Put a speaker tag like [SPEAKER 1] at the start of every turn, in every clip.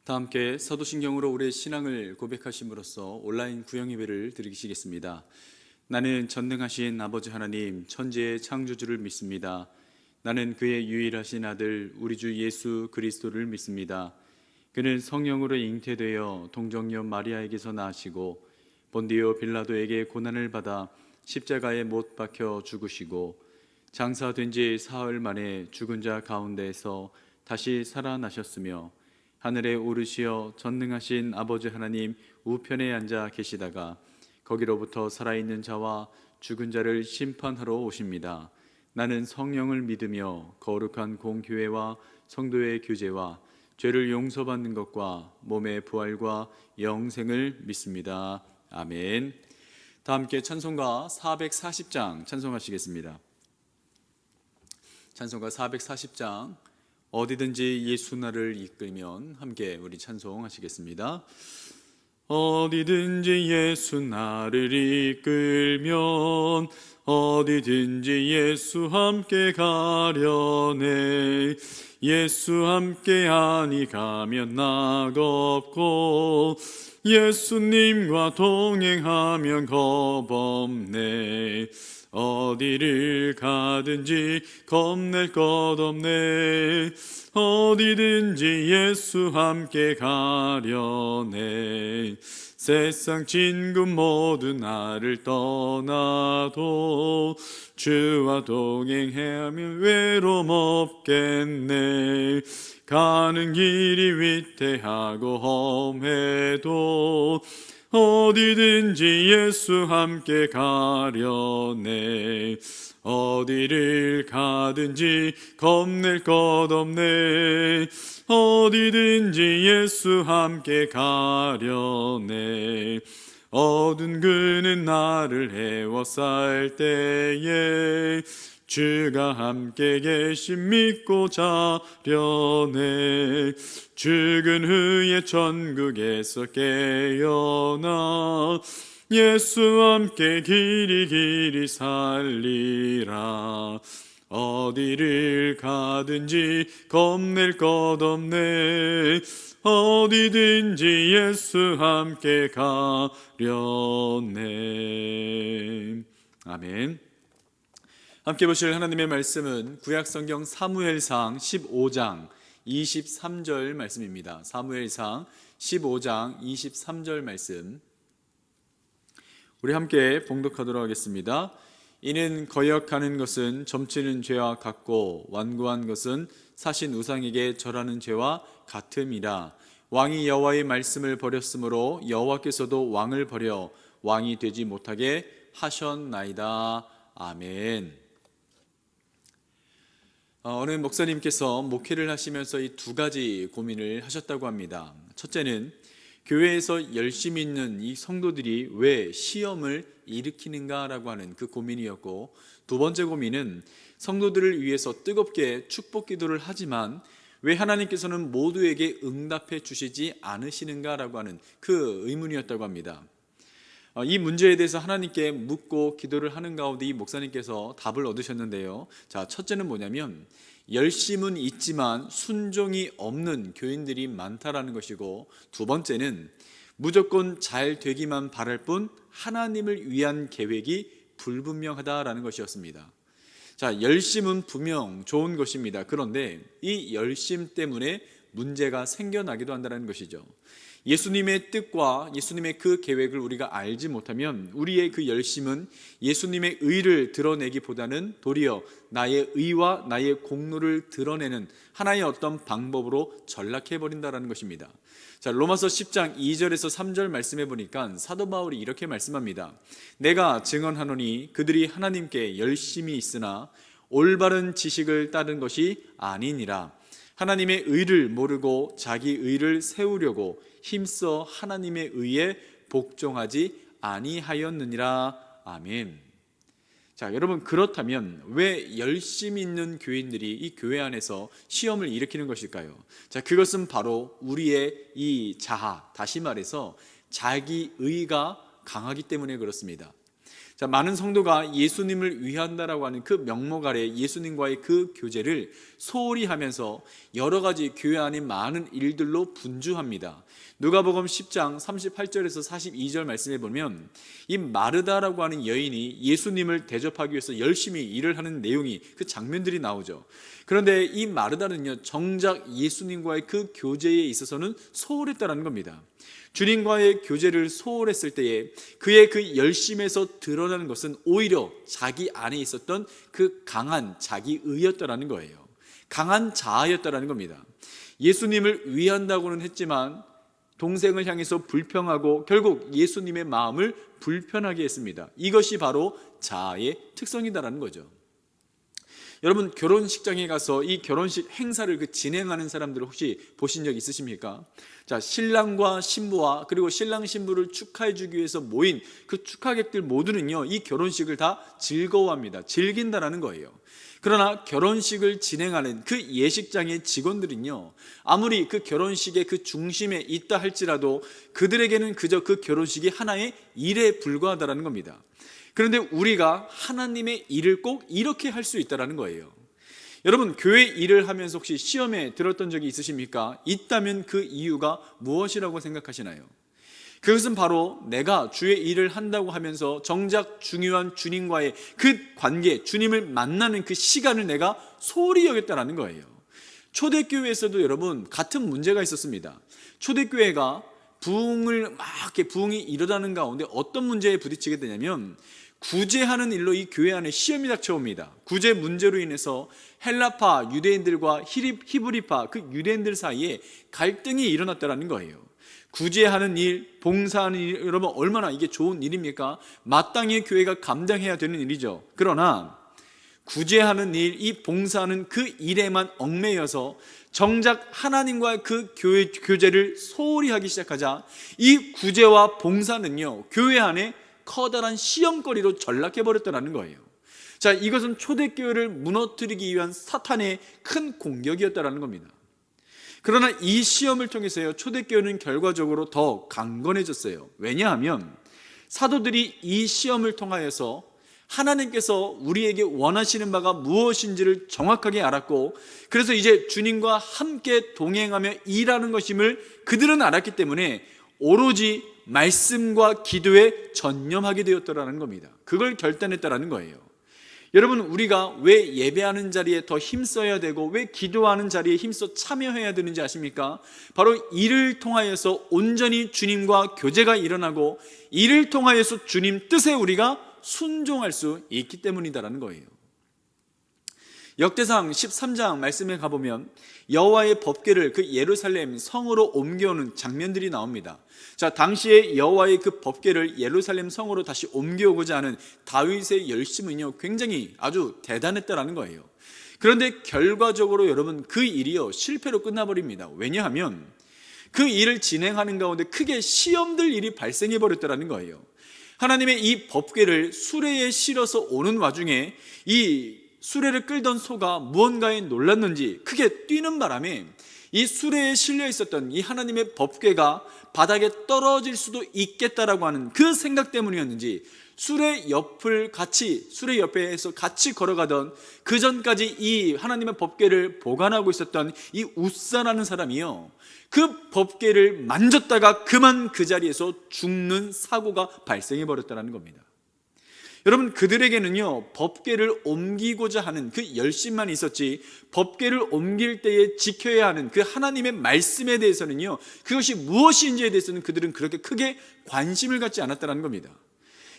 [SPEAKER 1] 다 함께 사도신경으로 우리의 신앙을 고백하심으로써 온라인 구영예배를 드리시겠습니다. 나는 전능하신 아버지 하나님 천지의 창조주를 믿습니다. 나는 그의 유일하신 아들 우리 주 예수 그리스도를 믿습니다. 그는 성령으로 잉태되어 동정녀 마리아에게서 나시고 본디오 빌라도에게 고난을 받아 십자가에 못 박혀 죽으시고 장사된 지 사흘 만에 죽은 자 가운데에서 다시 살아나셨으며 하늘에 오르시어 전능하신 아버지 하나님 우편에 앉아 계시다가 거기로부터 살아있는 자와 죽은 자를 심판하러 오십니다. 나는 성령을 믿으며 거룩한 공교회와 성도의 교제와 죄를 용서받는 것과 몸의 부활과 영생을 믿습니다. 아멘. 다 함께 찬송가 440장 찬송하시겠습니다. 찬송가 440장 어디든지 예수 나를 이끌면 함께 우리 찬송하시겠습니다. 어디든지 예수 나를 이끌면 어디든지 예수 함께 가려네. 예수 함께 하니 가면 낙없고 예수님과 동행하면 겁없네. 어디를 가든지 겁낼 것 없네. 어디든지 예수 함께 가려네. 세상 친구 모두 나를 떠나도 주와 동행하면 외로움 없겠네. 가는 길이 위태하고 험해도 어디든지 예수 함께 가려네. 어디를 가든지 겁낼 것 없네. 어디든지 예수 함께 가려네. 어두운 그는 나를 애워쌀 때에 주가 함께 계심 믿고 자려네. 죽은 후에 천국에서 깨어나 예수 함께 길이 살리라. 어디를 가든지 겁낼 것 없네. 어디든지 예수 함께 가려네. 아멘. 함께 보실 하나님의 말씀은 구약성경 사무엘상 15장 23절 말씀입니다. 사무엘상 15장 23절 말씀 우리 함께 봉독하도록 하겠습니다. 이는 거역하는 것은 점치는 죄와 같고 완고한 것은 사신 우상에게 절하는 죄와 같음이라. 왕이 여호와의 말씀을 버렸으므로 여호와께서도 왕을 버려 왕이 되지 못하게 하셨나이다. 아멘. 어느 목사님께서 목회를 하시면서 이 두 가지 고민을 하셨다고 합니다. 첫째는 교회에서 열심히 있는 이 성도들이 왜 시험을 일으키는가라고 하는 그 고민이었고, 두 번째 고민은 성도들을 위해서 뜨겁게 축복 기도를 하지만 왜 하나님께서는 모두에게 응답해 주시지 않으시는가라고 하는 그 의문이었다고 합니다. 이 문제에 대해서 하나님께 묻고 기도를 하는 가운데 이 목사님께서 답을 얻으셨는데요. 자, 첫째는 뭐냐면 열심은 있지만 순종이 없는 교인들이 많다라는 것이고, 두 번째는 무조건 잘 되기만 바랄 뿐 하나님을 위한 계획이 불분명하다라는 것이었습니다. 자, 열심은 분명 좋은 것입니다. 그런데 이 열심 때문에 문제가 생겨나기도 한다는 것이죠. 예수님의 뜻과 예수님의 그 계획을 우리가 알지 못하면 우리의 그 열심은 예수님의 의를 드러내기보다는 도리어 나의 의와 나의 공로를 드러내는 하나의 어떤 방법으로 전락해버린다는 것입니다. 자, 로마서 10장 2절에서 3절 말씀해 보니까 사도 바울이 이렇게 말씀합니다. 내가 증언하노니 그들이 하나님께 열심히 있으나 올바른 지식을 따른 것이 아니니라. 하나님의 의를 모르고 자기 의를 세우려고 힘써 하나님의 의에 복종하지 아니하였느니라. 아멘. 자, 여러분, 그렇다면 왜 열심히 있는 교인들이 이 교회 안에서 시험을 일으키는 것일까요? 자, 그것은 바로 우리의 이 자아, 다시 말해서 자기 의가 강하기 때문에 그렇습니다. 자, 많은 성도가 예수님을 위한다라고 하는 그 명목 아래 예수님과의 그 교제를 소홀히 하면서 여러 가지 교회 안에 많은 일들로 분주합니다. 누가복음 10장 38절에서 42절 말씀해 보면 이 마르다라고 하는 여인이 예수님을 대접하기 위해서 열심히 일을 하는 내용이, 그 장면들이 나오죠. 그런데 이 마르다는요, 정작 예수님과의 그 교제에 있어서는 소홀했다는 겁니다. 주님과의 교제를 소홀했을 때에 그의 그 열심에서 드러나는 것은 오히려 자기 안에 있었던 그 강한 자기의였다라는 거예요. 강한 자아였다라는 겁니다. 예수님을 위한다고는 했지만 동생을 향해서 불평하고 결국 예수님의 마음을 불편하게 했습니다. 이것이 바로 자아의 특성이다라는 거죠. 여러분, 결혼식장에 가서 이 결혼식 행사를 진행하는 사람들을 혹시 보신 적 있으십니까? 자, 신랑과 신부와 그리고 신랑 신부를 축하해 주기 위해서 모인 그 축하객들 모두는요, 이 결혼식을 다 즐거워합니다. 즐긴다라는 거예요. 그러나 결혼식을 진행하는 그 예식장의 직원들은요, 아무리 그 결혼식의 그 중심에 있다 할지라도 그들에게는 그저 그 결혼식이 하나의 일에 불과하다라는 겁니다. 그런데 우리가 하나님의 일을 꼭 이렇게 할 수 있다라는 거예요. 여러분, 교회 일을 하면서 혹시 시험에 들었던 적이 있으십니까? 있다면 그 이유가 무엇이라고 생각하시나요? 그것은 바로 내가 주의 일을 한다고 하면서 정작 중요한 주님과의 그 관계, 주님을 만나는 그 시간을 내가 소홀히 여겼다는 거예요. 초대교회에서도 여러분 같은 문제가 있었습니다. 초대교회가 부흥이 일어나는 가운데 어떤 문제에 부딪히게 되냐면 구제하는 일로 이 교회 안에 시험이 닥쳐옵니다. 구제 문제로 인해서 헬라파 유대인들과 히브리파 그 유대인들 사이에 갈등이 일어났다는 거예요. 구제하는 일, 봉사하는 일, 여러분 얼마나 이게 좋은 일입니까? 마땅히 교회가 감당해야 되는 일이죠. 그러나 구제하는 일, 이 봉사하는 그 일에만 얽매여서 정작 하나님과의 그 교제를 소홀히 하기 시작하자 이 구제와 봉사는요, 교회 안에 커다란 시험거리로 전락해버렸다는 거예요. 자, 이것은 초대교회를 무너뜨리기 위한 사탄의 큰 공격이었다는 겁니다. 그러나 이 시험을 통해서요, 초대교회는 결과적으로 더 강건해졌어요. 왜냐하면 사도들이 이 시험을 통하여서 하나님께서 우리에게 원하시는 바가 무엇인지를 정확하게 알았고, 그래서 이제 주님과 함께 동행하며 일하는 것임을 그들은 알았기 때문에 오로지 말씀과 기도에 전념하게 되었다라는 겁니다. 그걸 결단했다라는 거예요. 여러분, 우리가 왜 예배하는 자리에 더 힘써야 되고 왜 기도하는 자리에 힘써 참여해야 되는지 아십니까? 바로 이를 통하여서 온전히 주님과 교제가 일어나고 이를 통하여서 주님 뜻에 우리가 순종할 수 있기 때문이다라는 거예요. 역대상 13장 말씀에 가보면 여호와의 법궤를 그 예루살렘 성으로 옮겨오는 장면들이 나옵니다. 자, 당시에 여호와의 그 법궤를 예루살렘 성으로 다시 옮겨오고자 하는 다윗의 열심은요, 굉장히 아주 대단했다라는 거예요. 그런데 결과적으로 여러분 그 일이요, 실패로 끝나버립니다. 왜냐하면 그 일을 진행하는 가운데 크게 시험될 일이 발생해 버렸다라는 거예요. 하나님의 이 법궤를 수레에 실어서 오는 와중에 이 수레를 끌던 소가 무언가에 놀랐는지 크게 뛰는 바람에 이 수레에 실려 있었던 이 하나님의 법궤가 바닥에 떨어질 수도 있겠다라고 하는 그 생각 때문이었는지 수레 옆에서 같이 걸어가던 그 전까지 이 하나님의 법궤를 보관하고 있었던 이 웃사라는 사람이요, 그 법궤를 만졌다가 그만 그 자리에서 죽는 사고가 발생해 버렸다는 겁니다. 여러분, 그들에게는요, 법궤를 옮기고자 하는 그 열심만 있었지 법궤를 옮길 때에 지켜야 하는 그 하나님의 말씀에 대해서는요, 그것이 무엇인지에 대해서는 그들은 그렇게 크게 관심을 갖지 않았다는 겁니다.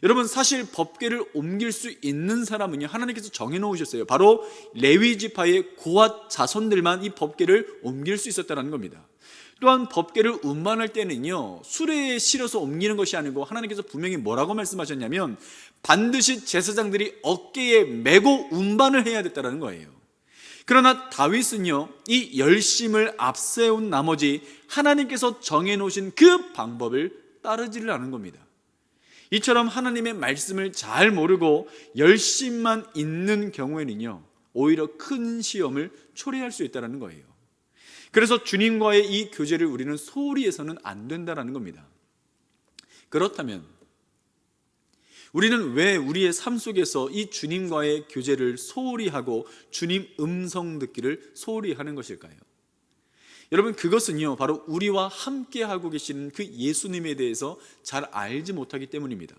[SPEAKER 1] 여러분, 사실 법궤를 옮길 수 있는 사람은요, 하나님께서 정해놓으셨어요. 바로 레위 지파의 고앗 자손들만 이 법궤를 옮길 수 있었다는 겁니다. 또한 법궤를 운반할 때는요, 수레에 실어서 옮기는 것이 아니고 하나님께서 분명히 뭐라고 말씀하셨냐면 반드시 제사장들이 어깨에 메고 운반을 해야 됐다는 거예요. 그러나 다윗은요, 이 열심을 앞세운 나머지 하나님께서 정해놓으신 그 방법을 따르지를 않은 겁니다. 이처럼 하나님의 말씀을 잘 모르고 열심만 있는 경우에는요, 오히려 큰 시험을 초래할 수 있다는 거예요. 그래서 주님과의 이 교제를 우리는 소홀히 해서는 안 된다는 겁니다. 그렇다면 우리는 왜 우리의 삶 속에서 이 주님과의 교제를 소홀히 하고 주님 음성 듣기를 소홀히 하는 것일까요? 여러분, 그것은요 바로 우리와 함께 하고 계시는 그 예수님에 대해서 잘 알지 못하기 때문입니다.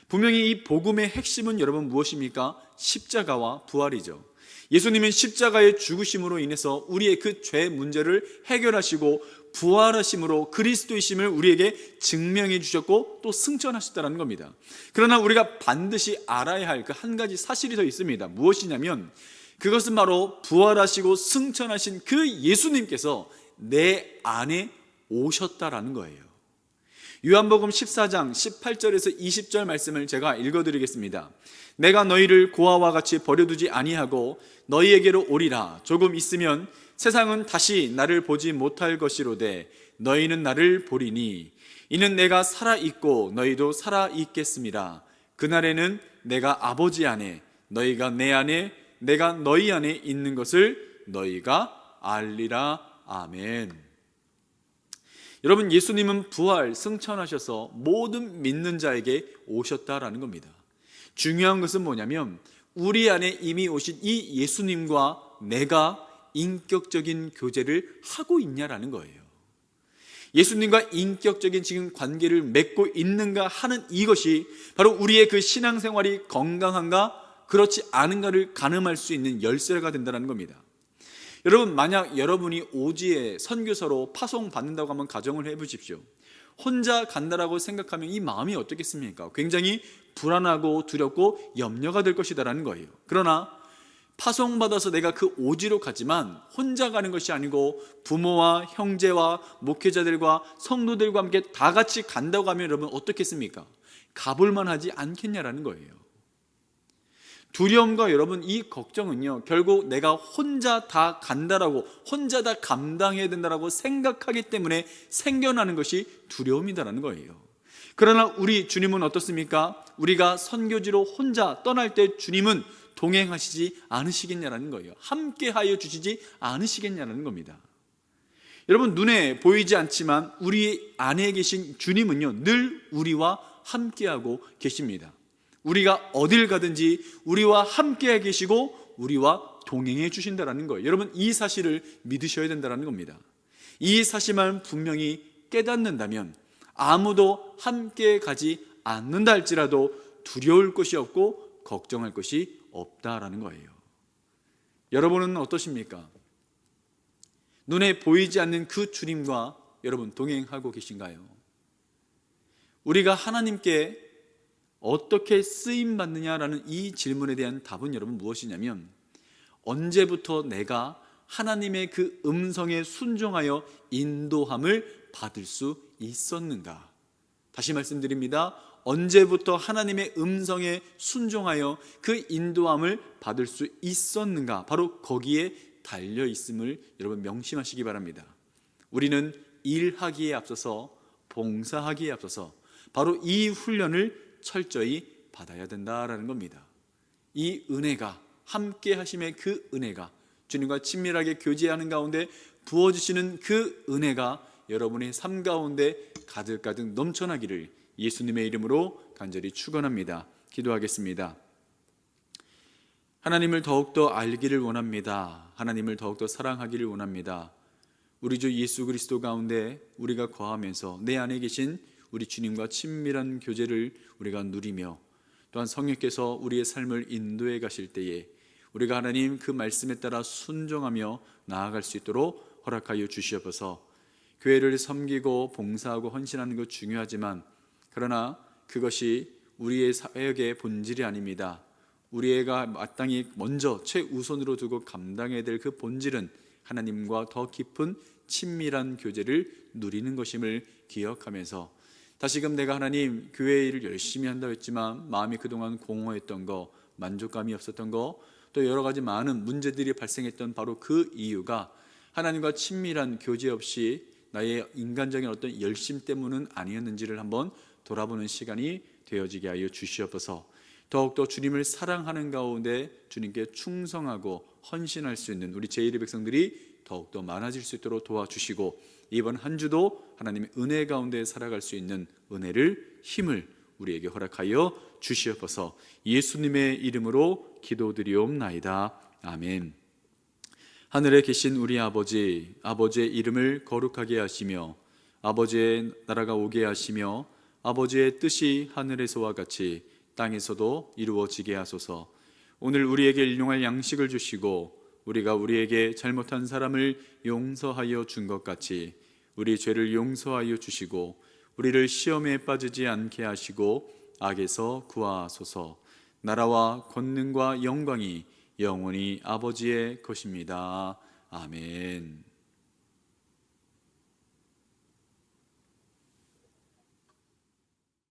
[SPEAKER 1] 분명히 이 복음의 핵심은 여러분 무엇입니까? 십자가와 부활이죠. 예수님은 십자가의 죽으심으로 인해서 우리의 그 죄 문제를 해결하시고 부활하심으로 그리스도이심을 우리에게 증명해 주셨고 또 승천하셨다는 겁니다. 그러나 우리가 반드시 알아야 할 그 한 가지 사실이 더 있습니다. 무엇이냐면 그것은 바로 부활하시고 승천하신 그 예수님께서 내 안에 오셨다라는 거예요. 요한복음 14장 18절에서 20절 말씀을 제가 읽어드리겠습니다. 내가 너희를 고아와 같이 버려두지 아니하고 너희에게로 오리라. 조금 있으면 세상은 다시 나를 보지 못할 것이로되 너희는 나를 보리니 이는 내가 살아있고 너희도 살아있겠음이라. 그날에는 내가 아버지 안에 너희가 내 안에 내가 너희 안에 있는 것을 너희가 알리라. 아멘. 여러분, 예수님은 부활, 승천하셔서 모든 믿는 자에게 오셨다라는 겁니다. 중요한 것은 뭐냐면 우리 안에 이미 오신 이 예수님과 내가 인격적인 교제를 하고 있냐라는 거예요. 예수님과 인격적인 지금 관계를 맺고 있는가 하는 이것이 바로 우리의 그 신앙생활이 건강한가 그렇지 않은가를 가늠할 수 있는 열쇠가 된다는 겁니다. 여러분, 만약 여러분이 오지에 선교사로 파송받는다고 한번 가정을 해보십시오. 혼자 간다라고 생각하면 이 마음이 어떻겠습니까? 굉장히 불안하고 두렵고 염려가 될 것이다라는 거예요. 그러나 파송받아서 내가 그 오지로 가지만 혼자 가는 것이 아니고 부모와 형제와 목회자들과 성도들과 함께 다 같이 간다고 하면 여러분 어떻겠습니까? 가볼만 하지 않겠냐라는 거예요. 두려움과 여러분 이 걱정은요 결국 내가 혼자 다 간다라고 혼자 다 감당해야 된다라고 생각하기 때문에 생겨나는 것이 두려움이다라는 거예요. 그러나 우리 주님은 어떻습니까? 우리가 선교지로 혼자 떠날 때 주님은 동행하시지 않으시겠냐라는 거예요. 함께하여 주시지 않으시겠냐라는 겁니다. 여러분, 눈에 보이지 않지만 우리 안에 계신 주님은요 늘 우리와 함께하고 계십니다. 우리가 어딜 가든지 우리와 함께 계시고 우리와 동행해 주신다는 거예요. 여러분, 이 사실을 믿으셔야 된다는 겁니다. 이 사실만 분명히 깨닫는다면 아무도 함께 가지 않는다 할지라도 두려울 것이 없고 걱정할 것이 없다라는 거예요. 여러분은 어떠십니까? 눈에 보이지 않는 그 주님과 여러분 동행하고 계신가요? 우리가 하나님께 어떻게 쓰임받느냐라는 이 질문에 대한 답은 여러분 무엇이냐면 언제부터 내가 하나님의 그 음성에 순종하여 인도함을 받을 수 있었는가? 다시 말씀드립니다. 언제부터 하나님의 음성에 순종하여 그 인도함을 받을 수 있었는가? 바로 거기에 달려있음을 여러분 명심하시기 바랍니다. 우리는 일하기에 앞서서 봉사하기에 앞서서 바로 이 훈련을 철저히 받아야 된다라는 겁니다. 이 은혜가 함께 하심의 그 은혜가 주님과 친밀하게 교제하는 가운데 부어주시는 그 은혜가 여러분의 삶 가운데 가득가득 넘쳐나기를 예수님의 이름으로 간절히 축원합니다. 기도하겠습니다. 하나님을 더욱더 알기를 원합니다. 하나님을 더욱더 사랑하기를 원합니다. 우리 주 예수 그리스도 가운데 우리가 거하면서 내 안에 계신 우리 주님과 친밀한 교제를 우리가 누리며 또한 성령께서 우리의 삶을 인도해 가실 때에 우리가 하나님 그 말씀에 따라 순종하며 나아갈 수 있도록 허락하여 주시옵소서. 교회를 섬기고 봉사하고 헌신하는 것 중요하지만 그러나 그것이 우리의 사역의 본질이 아닙니다. 우리가 마땅히 먼저 최우선으로 두고 감당해야 될 그 본질은 하나님과 더 깊은 친밀한 교제를 누리는 것임을 기억하면서 다시금 내가 하나님 교회 일을 열심히 한다고 했지만 마음이 그동안 공허했던 거, 만족감이 없었던 거, 또 여러 가지 많은 문제들이 발생했던 바로 그 이유가 하나님과 친밀한 교제 없이 나의 인간적인 어떤 열심 때문은 아니었는지를 한번 돌아보는 시간이 되어지게 하여 주시옵소서. 더욱더 주님을 사랑하는 가운데 주님께 충성하고 헌신할 수 있는 우리 제1의 백성들이 더욱더 많아질 수 있도록 도와주시고 이번 한 주도 하나님의 은혜 가운데 살아갈 수 있는 은혜를 힘을 우리에게 허락하여 주시옵소서. 예수님의 이름으로 기도드리옵나이다. 아멘. 하늘에 계신 우리 아버지, 아버지의 이름을 거룩하게 하시며 아버지의 나라가 오게 하시며 아버지의 뜻이 하늘에서와 같이 땅에서도 이루어지게 하소서. 오늘 우리에게 일용할 양식을 주시고 우리가 우리에게 잘못한 사람을 용서하여 준 것 같이 우리 죄를 용서하여 주시고 우리를 시험에 빠지지 않게 하시고 악에서 구하소서. 나라와 권능과 영광이 영원히 아버지의 것입니다. 아멘.